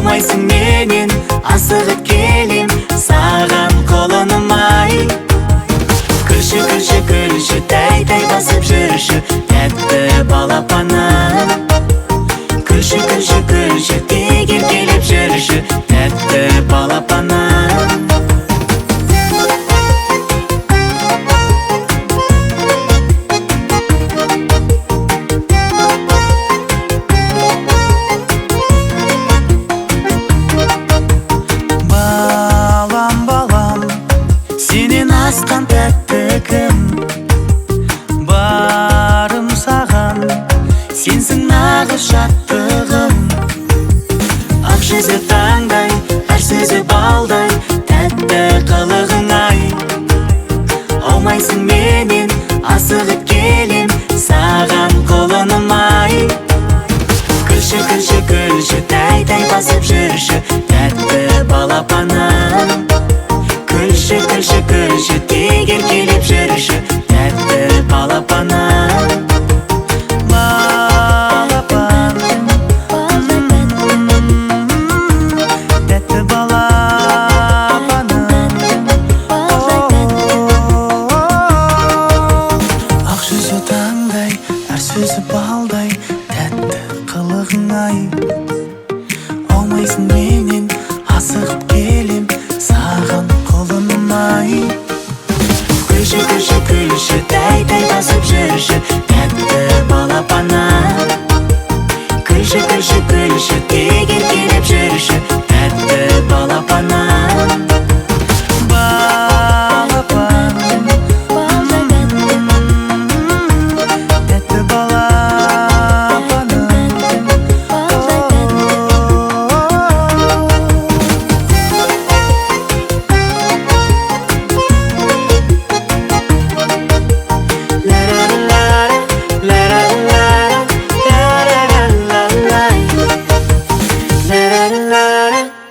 Алмайсың менен асығып келем саған қолыным ай. Күлші, күлші, күлші, тәй-тәй басып жүрші, тәтті балапаным. Күлші, күлші, күлші, тегер келіп жүрші, тәтті балапаным. Сенен асқан тәтті кім? Барым саған, сенсің нағыз шаттығым. Ақ жүзі таңдай, әр сөзі балдай, тәтті қылығың ай. Аумайсың менен асығып келем саған қолыным ай. Күлші, күлші, күлші, тәй-тәй басып жүрші, тәтті балапаным. Күлші, күлші, күлші, тегер келіп жүрші, тәтті балапаным. Балапаным, тәтті балапаным. Ақ жүзі таңдай, әр сөзі балдай, тәтті қылығың ай. Аумайсың менен асығып келем саған қолыным ай. Күлші, күлші, күлші, тәй-тәй басып жүрші, тәтті балапаным. Күлші, күлші, күлші, тегер келіп жүрші, тәтті балапаным. Балапаным, тәтті балапаным. La la la la la la la la la la la.